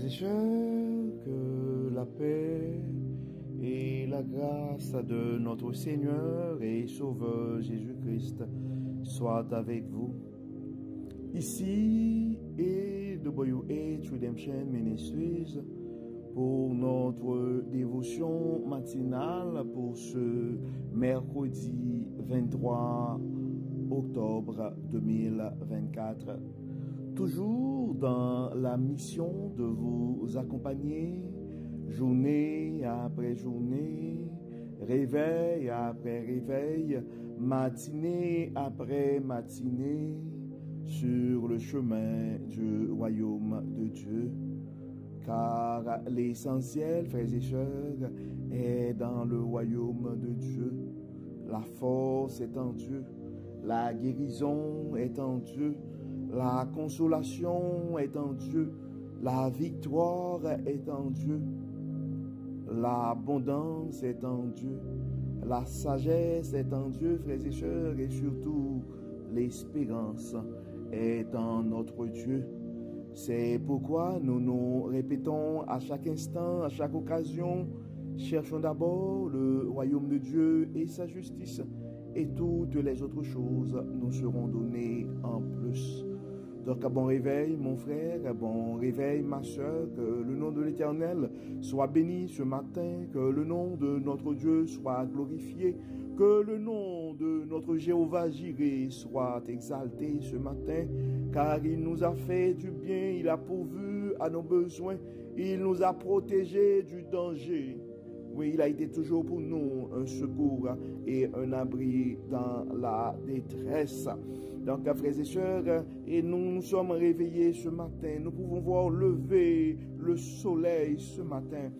et sœurs, que la paix et la grâce de notre Seigneur et Sauveur Jésus-Christ soient avec vous. Ici est WH Redemption Ministries pour notre dévotion matinale pour ce mercredi 23 octobre 2024. Toujours dans la mission de vous accompagner journée après journée, réveil après réveil, matinée après matinée, sur le chemin du royaume de Dieu. Car l'essentiel, frères et sœurs, est dans le royaume de Dieu. La force est en Dieu, la guérison est en Dieu, la consolation est en Dieu, la victoire est en Dieu, l'abondance est en Dieu, la sagesse est en Dieu, frères et sœurs, et surtout l'espérance est en notre Dieu. C'est pourquoi nous nous répétons à chaque instant, à chaque occasion, cherchons d'abord le royaume de Dieu et sa justice, et toutes les autres choses nous seront données en plus. Donc, bon réveil, mon frère, bon réveil, ma soeur, que le nom de l'Éternel soit béni ce matin, que le nom de notre Dieu soit glorifié, que le nom de notre Jéhovah Jireh soit exalté ce matin, car il nous a fait du bien, il a pourvu à nos besoins, il nous a protégés du danger. Oui, il a été toujours pour nous un secours et un abri dans la détresse. Donc, frères et sœurs, et nous sommes réveillés ce matin. Nous pouvons voir lever le soleil ce matin.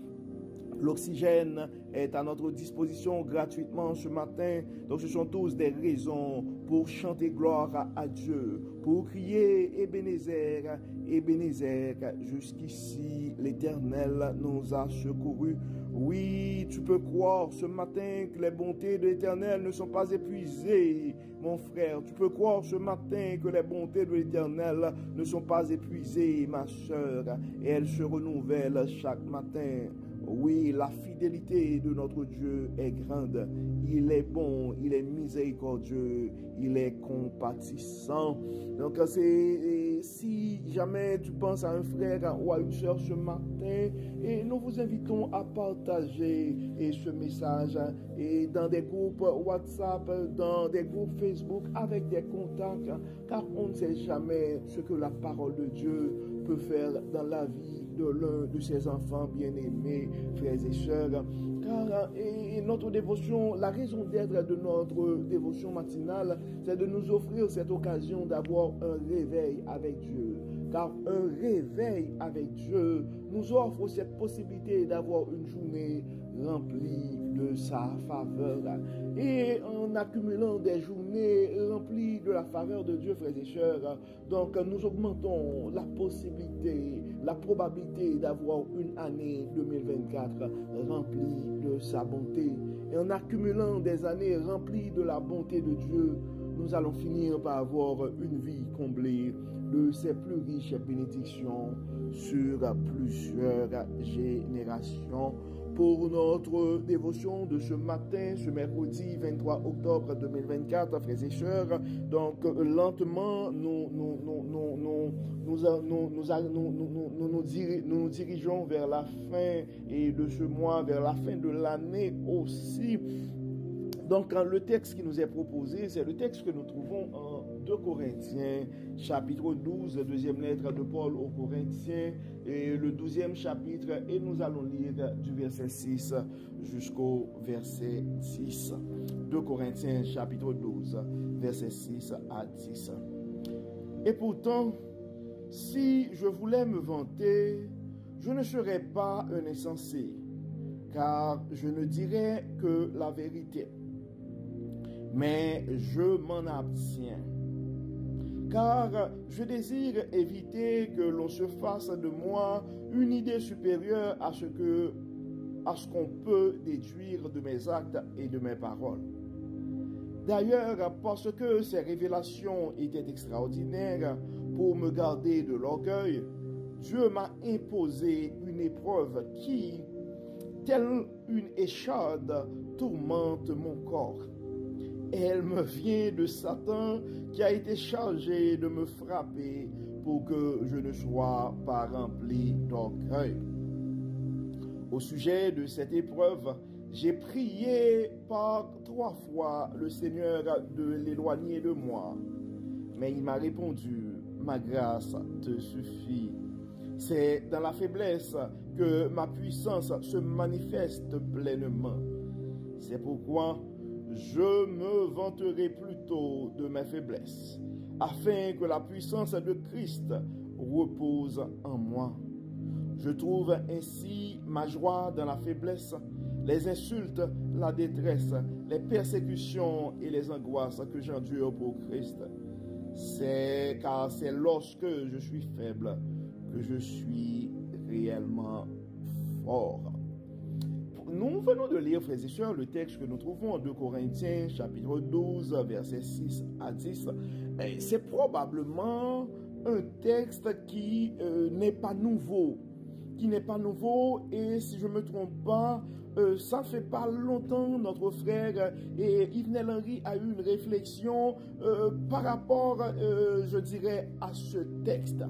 L'oxygène est à notre disposition gratuitement ce matin. Donc ce sont tous des raisons pour chanter gloire à Dieu, pour crier Ebenezer, Ebenezer. Jusqu'ici, l'Éternel nous a secourus. Oui, tu peux croire ce matin que les bontés de l'Éternel ne sont pas épuisées, mon frère. Tu peux croire ce matin que les bontés de l'Éternel ne sont pas épuisées, ma soeur. Et elles se renouvellent chaque matin. Oui, la fidélité de notre Dieu est grande. Il est bon, il est miséricordieux, il est compatissant. Donc, si jamais tu penses à un frère ou à une soeur ce matin, et nous vous invitons à partager ce message et dans des groupes WhatsApp, dans des groupes Facebook, avec des contacts, car on ne sait jamais ce que la parole de Dieu peut faire dans la vie de l'un de ses enfants bien-aimés, frères et sœurs. Car notre dévotion, la raison d'être de notre dévotion matinale, c'est de nous offrir cette occasion d'avoir un réveil avec Dieu. Car un réveil avec Dieu nous offre cette possibilité d'avoir une journée remplie de sa faveur. Et en accumulant des journées remplies de la faveur de Dieu, frères et sœurs, donc nous augmentons la possibilité, la probabilité d'avoir une année 2024 remplie de sa bonté. Et en accumulant des années remplies de la bonté de Dieu, nous allons finir par avoir une vie comblée de ses plus riches bénédictions sur plusieurs générations. Pour notre dévotion de ce matin, ce mercredi 23 octobre 2024, frères et sœurs, donc lentement, nous nous dirigeons vers la fin et de ce mois, vers la fin de l'année aussi. Donc, le texte qui nous est proposé, c'est le texte que nous trouvons en 2 Corinthiens, chapitre 12, deuxième lettre de Paul aux Corinthiens, et le 12e chapitre, et nous allons lire du verset 6 jusqu'au verset 10. 2 Corinthiens, chapitre 12, verset 6 à 10. Et pourtant, si je voulais me vanter, je ne serais pas un insensé, car je ne dirais que la vérité. Mais je m'en abstiens, car je désire éviter que l'on se fasse de moi une idée supérieure à ce qu'on peut déduire de mes actes et de mes paroles. D'ailleurs, parce que ces révélations étaient extraordinaires pour me garder de l'orgueil, Dieu m'a imposé une épreuve qui, telle une écharde, tourmente mon corps. Elle me vient de Satan qui a été chargé de me frapper pour que je ne sois pas rempli d'orgueil. Au sujet de cette épreuve, j'ai prié par 3 fois le Seigneur de l'éloigner de moi. Mais il m'a répondu, ma grâce te suffit. C'est dans la faiblesse que ma puissance se manifeste pleinement. C'est pourquoi je me vanterai plutôt de mes faiblesses, afin que la puissance de Christ repose en moi. Je trouve ainsi ma joie dans la faiblesse, les insultes, la détresse, les persécutions et les angoisses que j'endure pour Christ. Car c'est lorsque je suis faible que je suis réellement fort. Nous venons de lire, frères et sœurs, le texte que nous trouvons en 2 Corinthiens, chapitre 12, versets 6 à 10. C'est probablement un texte qui n'est pas nouveau. Et si je ne me trompe pas, ça fait pas longtemps, notre frère Yves Henry a eu une réflexion par rapport, je dirais, à ce texte.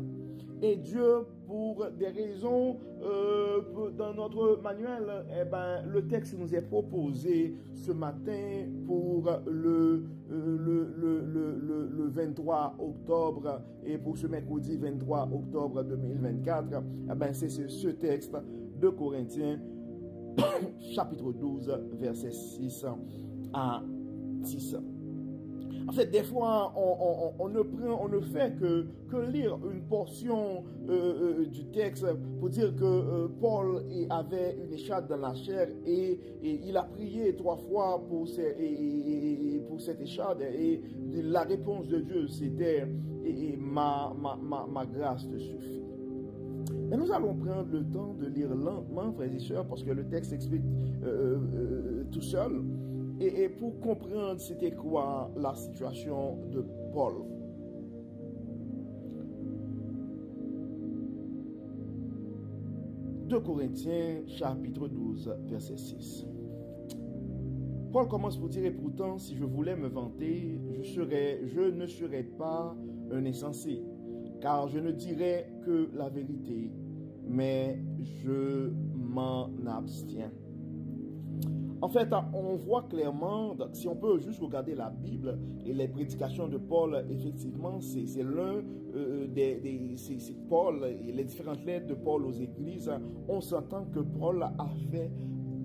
Et Dieu, pour des raisons, dans notre manuel, le texte nous est proposé ce matin pour le 23 octobre et pour ce mercredi 23 octobre 2024. C'est ce texte de Corinthiens, chapitre 12, verset 6 à 10. En fait, des fois, on ne fait que lire une portion du texte pour dire que Paul avait une écharde dans la chair et il a prié 3 fois pour cette écharde et la réponse de Dieu c'était ma grâce te suffit. Mais nous allons prendre le temps de lire lentement, frères et sœurs, parce que le texte explique tout seul. Et pour comprendre c'était quoi la situation de Paul. « 2 Corinthiens, chapitre 12, verset 6. Paul commence pour dire, et pourtant, si je voulais me vanter, je ne serais pas un insensé, car je ne dirais que la vérité, mais je m'en abstiens. » En fait, on voit clairement, si on peut juste regarder la Bible et les prédications de Paul, effectivement, c'est l'un c'est Paul et les différentes lettres de Paul aux églises. On s'entend que Paul a fait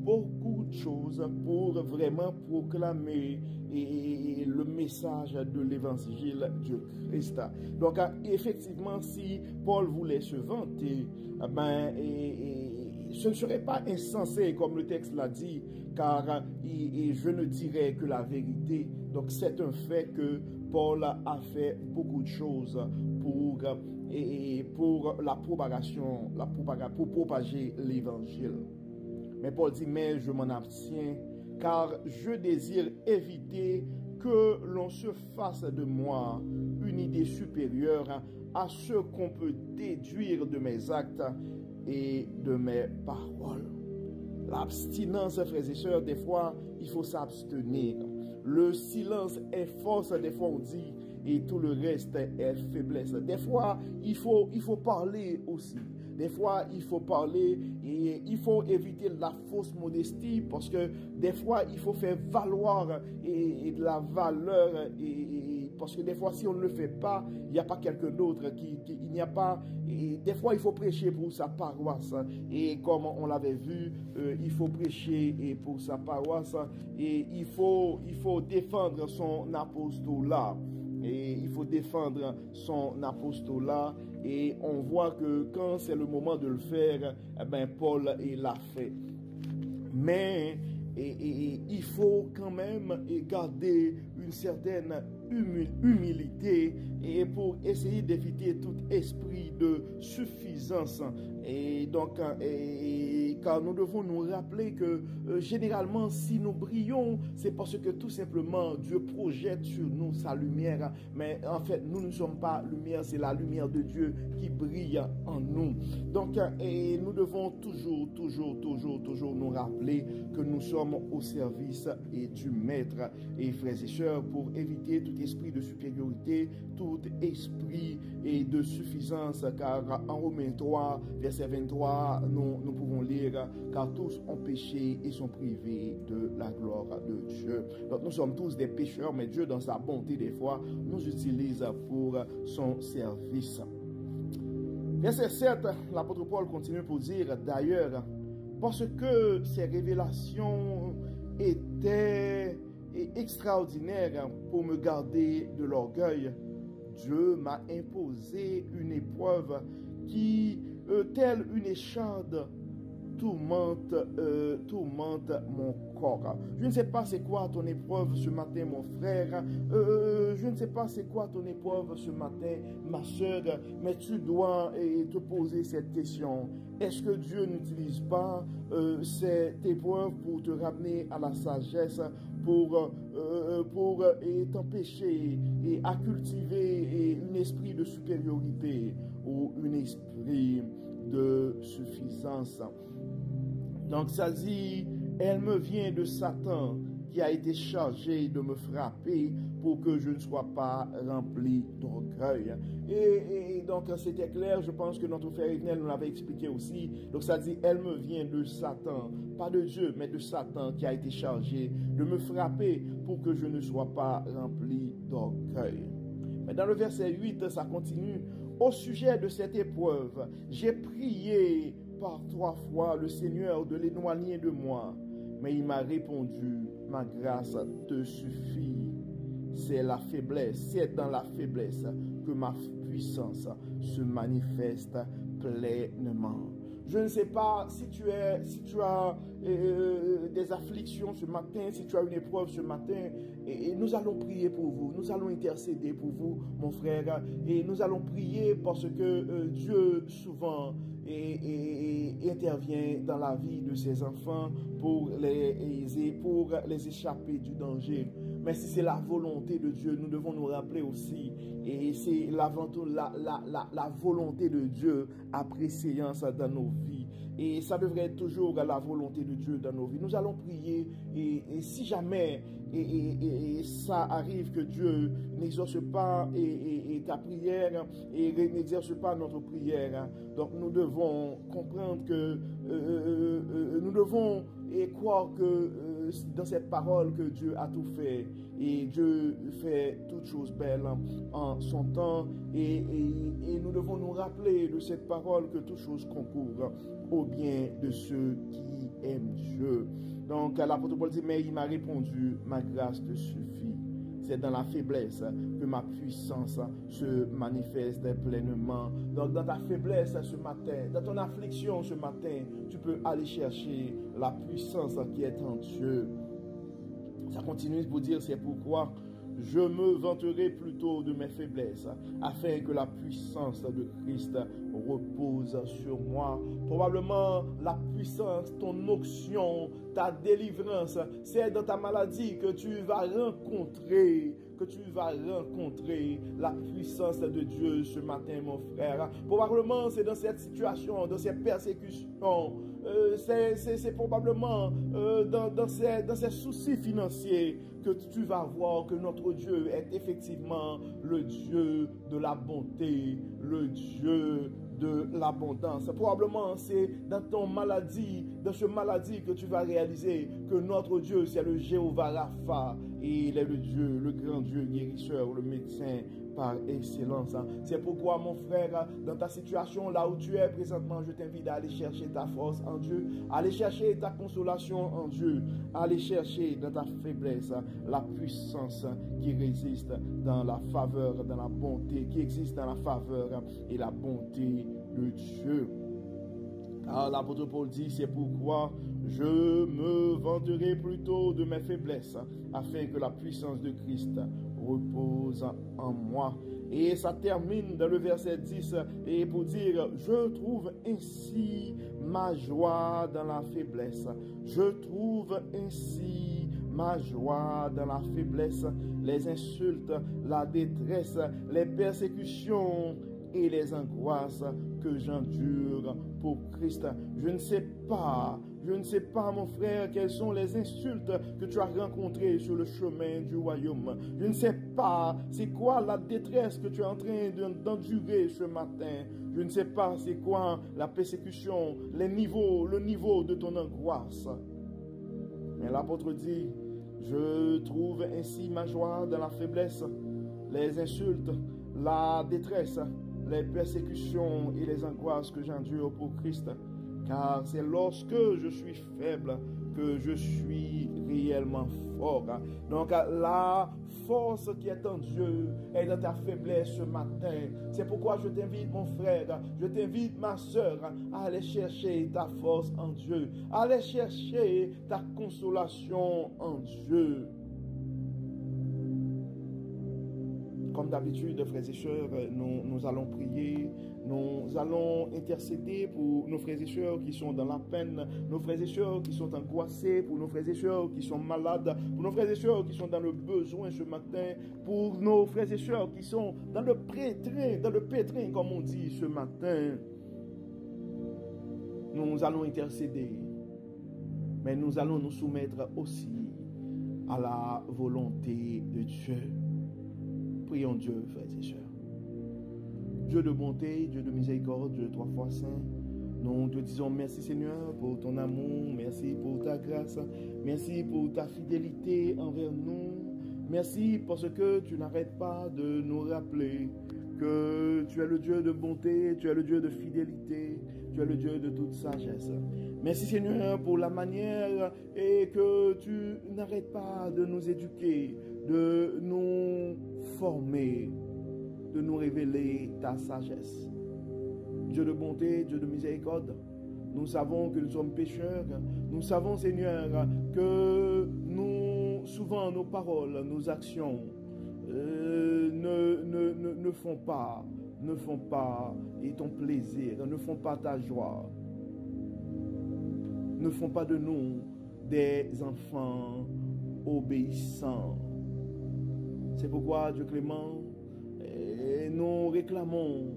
beaucoup de choses pour vraiment proclamer le message de l'évangile de Christ. Donc, effectivement, si Paul voulait se vanter, ce ne serait pas insensé, comme le texte l'a dit, car je ne dirais que la vérité. Donc, c'est un fait que Paul a fait beaucoup de choses pour la propagation, pour propager l'évangile. Mais Paul dit, mais je m'en abstiens, car je désire éviter que l'on se fasse de moi une idée supérieure à ce qu'on peut déduire de mes actes et de mes paroles. L'abstinence, frères et sœurs, des fois, il faut s'abstenir. Le silence est force, des fois on dit, et tout le reste est faiblesse. Des fois, il faut parler aussi. Des fois, il faut parler et il faut éviter la fausse modestie parce que des fois, il faut faire valoir et de la valeur parce que des fois, si on ne le fait pas, il n'y a pas quelqu'un d'autre il n'y a pas. Et des fois, il faut prêcher pour sa paroisse et comme on l'avait vu, il faut prêcher pour sa paroisse et il faut défendre son apostolat. Et il faut défendre son apostolat. Et on voit que quand c'est le moment de le faire, Paul l'a fait. Mais il faut quand même garder une certaine humilité et pour essayer d'éviter tout esprit de suffisance. Et donc, car nous devons nous rappeler que généralement, si nous brillons, c'est parce que tout simplement Dieu projette sur nous sa lumière. Mais en fait, nous ne sommes pas lumière, c'est la lumière de Dieu qui brille en nous. Donc, et nous devons toujours nous rappeler que nous sommes au service du Maître. Et frères et sœurs, pour éviter tout esprit de supériorité, tout esprit et de suffisance, car en Romains 3, verset 23, nous pouvons lire, car tous ont péché et sont privés de la gloire de Dieu. Donc nous sommes tous des pécheurs, mais Dieu, dans sa bonté des fois, nous utilise pour son service. Verset 7, l'apôtre Paul continue pour dire, d'ailleurs, parce que ces révélations étaient extraordinaires pour me garder de l'orgueil, Dieu m'a imposé une épreuve qui, telle une écharde, tourmente mon corps. Je ne sais pas c'est quoi ton épreuve ce matin, mon frère. Je ne sais pas c'est quoi ton épreuve ce matin, ma soeur, mais tu dois te poser cette question. Est-ce que Dieu n'utilise pas cette épreuve pour te ramener à la sagesse, pour t'empêcher à cultiver un esprit de supériorité ou un esprit de suffisance? Donc ça dit, elle me vient de Satan qui a été chargé de me frapper pour que je ne sois pas rempli d'orgueil. Et donc c'était clair, je pense que notre frère Ignel nous l'avait expliqué aussi. Donc ça dit, elle me vient de Satan, pas de Dieu, mais de Satan qui a été chargé de me frapper pour que je ne sois pas rempli d'orgueil. Mais dans le verset 8, ça continue. Au sujet de cette épreuve, j'ai prié par 3 fois le Seigneur de l'éloigner de moi, mais il m'a répondu, ma grâce te suffit. C'est la faiblesse, c'est dans la faiblesse que ma puissance se manifeste pleinement. Je ne sais pas si tu as des afflictions ce matin, si tu as une épreuve ce matin, et nous allons prier pour vous, nous allons intercéder pour vous, mon frère, et nous allons prier parce que Dieu souvent intervient dans la vie de ses enfants pour les échapper du danger. Mais si c'est la volonté de Dieu, nous devons nous rappeler aussi, et c'est la volonté de Dieu à préséance dans nos vies. Et ça devrait être toujours la volonté de Dieu dans nos vies. Nous allons prier, et si jamais ça arrive que Dieu n'exauce pas ta prière et n'exerce pas notre prière, donc nous devons comprendre que nous devons croire que dans cette parole que Dieu a tout fait, et Dieu fait toutes choses belles en son temps, et nous devons nous rappeler de cette parole que toutes choses concourent au bien de ceux qui aiment Dieu. Donc l'apôtre Paul dit, mais il m'a répondu, ma grâce te suffit. C'est dans la faiblesse que ma puissance se manifeste pleinement. Donc dans ta faiblesse ce matin, dans ton affliction ce matin, tu peux aller chercher la puissance qui est en Dieu. Ça continue pour dire, c'est pourquoi je me vanterai plutôt de mes faiblesses, afin que la puissance de Christ repose sur moi. Probablement la puissance, ton onction, ta délivrance, c'est dans ta maladie que tu vas rencontrer la puissance de Dieu ce matin, mon frère. Probablement c'est dans cette situation, dans ces persécutions, c'est probablement dans ces soucis financiers que tu vas voir que notre Dieu est effectivement le Dieu de la bonté, le Dieu de l'abondance. Probablement c'est dans ton maladie, dans ce maladie que tu vas réaliser que notre Dieu c'est le Jéhovah Rapha, et il est le Dieu, le grand Dieu guérisseur, le médecin par excellence. C'est pourquoi mon frère, dans ta situation là où tu es présentement, je t'invite à aller chercher ta force en Dieu, à aller chercher ta consolation en Dieu, à aller chercher dans ta faiblesse la puissance qui résiste dans la faveur, dans la bonté, qui existe dans la faveur et la bonté de Dieu. Car l'apôtre Paul dit, c'est pourquoi je me vanterai plutôt de mes faiblesses, afin que la puissance de Christ repose en moi. Et ça termine dans le verset 10 et pour dire, je trouve ainsi ma joie dans la faiblesse. Je trouve ainsi ma joie dans la faiblesse, les insultes, la détresse, les persécutions et les angoisses que j'endure pour Christ. Je ne sais pas, mon frère, quelles sont les insultes que tu as rencontrées sur le chemin du royaume. Je ne sais pas, c'est quoi la détresse que tu es en train d'endurer ce matin. Je ne sais pas, c'est quoi la persécution, le niveau de ton angoisse. Mais l'apôtre dit, je trouve ainsi ma joie dans la faiblesse, les insultes, la détresse, les persécutions et les angoisses que j'endure pour Christ. Car c'est lorsque je suis faible que je suis réellement fort. Donc la force qui est en Dieu est dans ta faiblesse ce matin. C'est pourquoi je t'invite mon frère, je t'invite ma soeur à aller chercher ta force en Dieu. À aller chercher ta consolation en Dieu. Comme d'habitude, frères et sœurs, nous allons prier, nous allons intercéder pour nos frères et sœurs qui sont dans la peine, nos frères et sœurs qui sont angoissés, pour nos frères et sœurs qui sont malades, pour nos frères et sœurs qui sont dans le besoin ce matin, pour nos frères et sœurs qui sont dans le pétrin, comme on dit ce matin. Nous allons intercéder, mais nous allons nous soumettre aussi à la volonté de Dieu. Prions Dieu, frères et sœurs. Dieu de bonté, Dieu de miséricorde, Dieu trois fois saint, nous te disons merci Seigneur pour ton amour, merci pour ta grâce, merci pour ta fidélité envers nous, merci parce que tu n'arrêtes pas de nous rappeler que tu es le Dieu de bonté, tu es le Dieu de fidélité, tu es le Dieu de toute sagesse. Merci Seigneur pour la manière et que tu n'arrêtes pas de nous éduquer, de nous former, de nous révéler ta sagesse. Dieu de bonté, Dieu de miséricorde, nous savons que nous sommes pécheurs. Nous savons, Seigneur, que souvent nos paroles, nos actions ne font pas et ton plaisir, ne font pas ta joie, ne font pas de nous des enfants obéissants. C'est pourquoi, Dieu clément, nous réclamons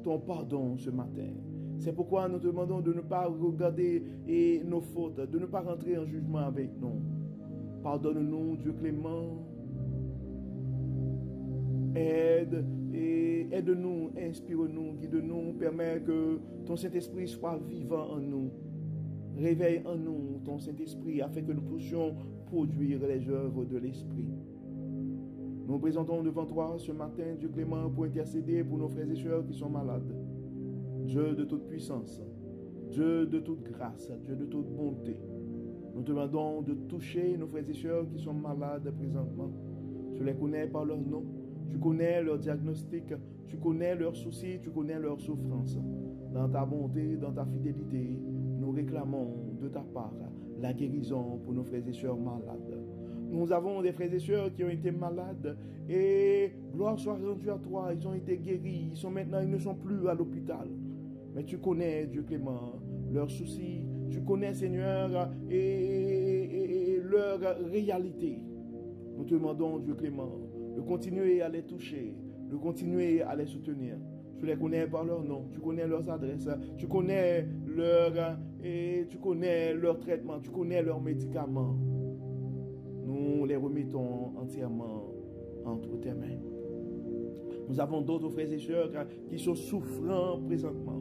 ton pardon ce matin. C'est pourquoi nous te demandons de ne pas regarder nos fautes, de ne pas rentrer en jugement avec nous. Pardonne-nous, Dieu clément. Aide-nous, inspire-nous, guide-nous, permets que ton Saint-Esprit soit vivant en nous. Réveille en nous ton Saint-Esprit afin que nous puissions produire les œuvres de l'Esprit. Nous présentons devant toi ce matin, Dieu clément, pour intercéder pour nos frères et sœurs qui sont malades. Dieu de toute puissance, Dieu de toute grâce, Dieu de toute bonté. Nous te demandons de toucher nos frères et sœurs qui sont malades présentement. Tu les connais par leur nom, tu connais leur diagnostic, tu connais leurs soucis, tu connais leurs souffrances. Dans ta bonté, dans ta fidélité, nous réclamons de ta part la guérison pour nos frères et sœurs malades. Nous avons des frères et sœurs qui ont été malades et gloire soit rendue à toi, ils ont été guéris, ils ne sont plus à l'hôpital. Mais tu connais, Dieu clément, leurs soucis, tu connais, Seigneur, et leur réalité. Nous te demandons, Dieu clément, de continuer à les toucher, de continuer à les soutenir. Tu les connais par leur nom, tu connais leurs adresses, tu connais leur traitement, tu connais leurs médicaments. Nous les remettons entièrement entre tes mains. Nous avons d'autres frères et sœurs qui sont souffrants présentement.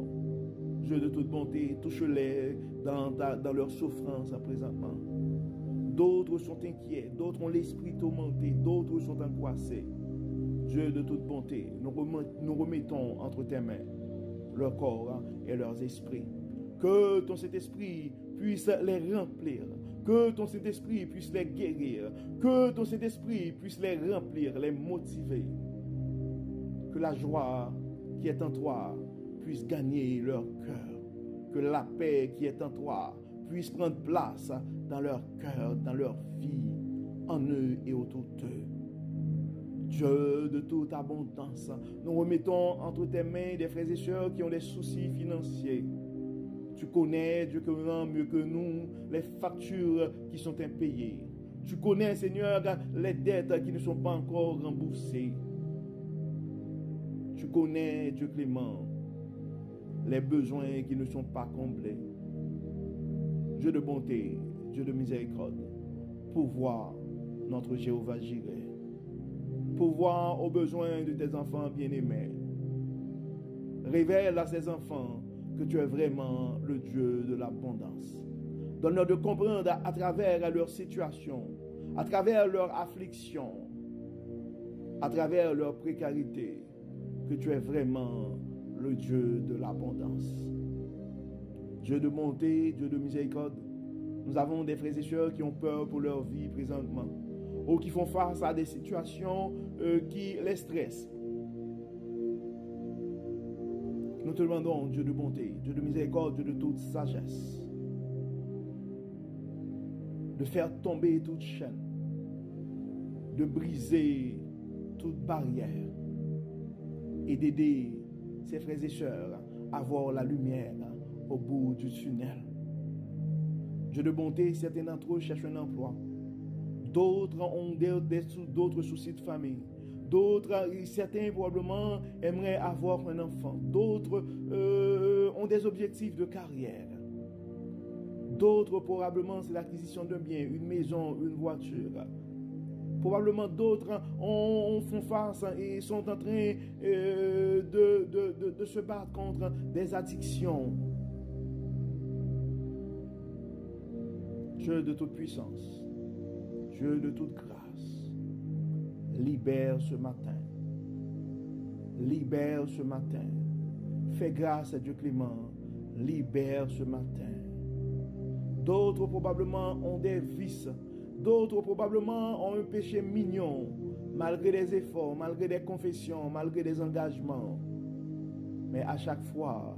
Dieu de toute bonté, touche-les dans leur souffrance présentement. D'autres sont inquiets, d'autres ont l'esprit tourmenté, d'autres sont angoissés. Dieu de toute bonté, nous remettons entre tes mains leur corps et leurs esprits. Que ton Saint-Esprit puisse les remplir, que ton Saint-Esprit puisse les guérir, que ton Saint-Esprit puisse les remplir, les motiver. Que la joie qui est en toi puisse gagner leur cœur. Que la paix qui est en toi puisse prendre place dans leur cœur, dans leur vie, en eux et autour d'eux. Dieu de toute abondance, nous remettons entre tes mains des frères et sœurs qui ont des soucis financiers. Tu connais, Dieu connaît mieux que nous, les factures qui sont impayées. Tu connais, Seigneur, les dettes qui ne sont pas encore remboursées. Tu connais, Dieu clément, les besoins qui ne sont pas comblés. Dieu de bonté, Dieu de miséricorde, pourvois notre Jéhovah Jireh. Pourvois aux besoins de tes enfants bien-aimés. Révèle à ces enfants que tu es vraiment le Dieu de l'abondance. Donne-leur de comprendre à travers leur situation, à travers leur affliction, à travers leur précarité, que tu es vraiment le Dieu de l'abondance. Dieu de bonté, Dieu de miséricorde, nous avons des frères et sœurs qui ont peur pour leur vie présentement, ou qui font face à des situations qui les stressent. Nous te demandons, Dieu de bonté, Dieu de miséricorde, Dieu de toute sagesse, de faire tomber toute chaîne, de briser toute barrière et d'aider ses frères et sœurs à voir la lumière au bout du tunnel. Dieu de bonté, certains d'entre eux cherchent un emploi. D'autres ont d'autres soucis de famille. D'autres, certains probablement aimeraient avoir un enfant. D'autres ont des objectifs de carrière. D'autres probablement c'est l'acquisition d'un bien, une maison, une voiture. Probablement d'autres font face et sont en train de se battre contre des addictions. Dieu de toute puissance, Dieu de toute grâce, libère ce matin. Libère ce matin. Fais grâce à Dieu clément. Libère ce matin. D'autres probablement ont des vices. D'autres probablement ont un péché mignon, malgré des efforts, malgré des confessions, malgré des engagements. Mais à chaque fois,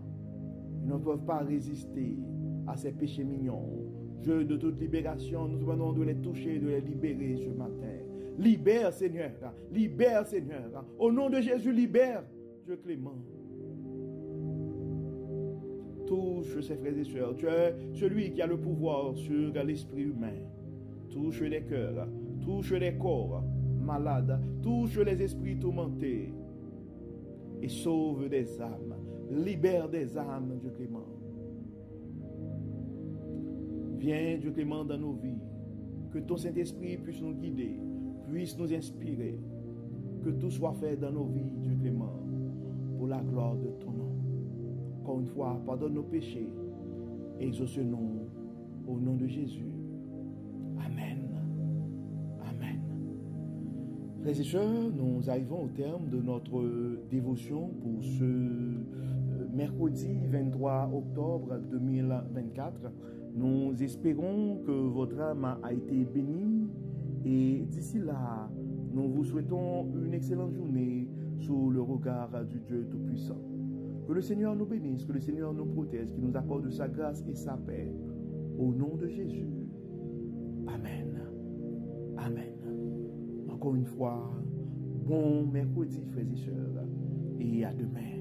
ils ne peuvent pas résister à ces péchés mignons. Dieu de toute libération, nous demandons de les toucher, de les libérer ce matin. Libère, Seigneur. Libère, Seigneur. Au nom de Jésus, libère, Dieu clément. Touche ses frères et sœurs. Tu es celui qui a le pouvoir sur l'esprit humain. Touche les cœurs, touche les corps malades, touche les esprits tourmentés et sauve des âmes. Libère des âmes, Dieu clément. Viens, Dieu clément, dans nos vies. Que ton Saint-Esprit puisse nous guider, puisse nous inspirer. Que tout soit fait dans nos vies, Dieu clément, pour la gloire de ton nom. Encore une fois, pardonne nos péchés. Exauce-nous au nom de Jésus. Amen. Amen. Frères et sœurs, nous arrivons au terme de notre dévotion pour ce mercredi 23 octobre 2024. Nous espérons que votre âme a été bénie et d'ici là, nous vous souhaitons une excellente journée sous le regard du Dieu Tout-Puissant. Que le Seigneur nous bénisse, que le Seigneur nous protège, qu'il nous accorde sa grâce et sa paix. Au nom de Jésus. Amen. Amen. Encore une fois, bon mercredi, frères et sœurs, et à demain.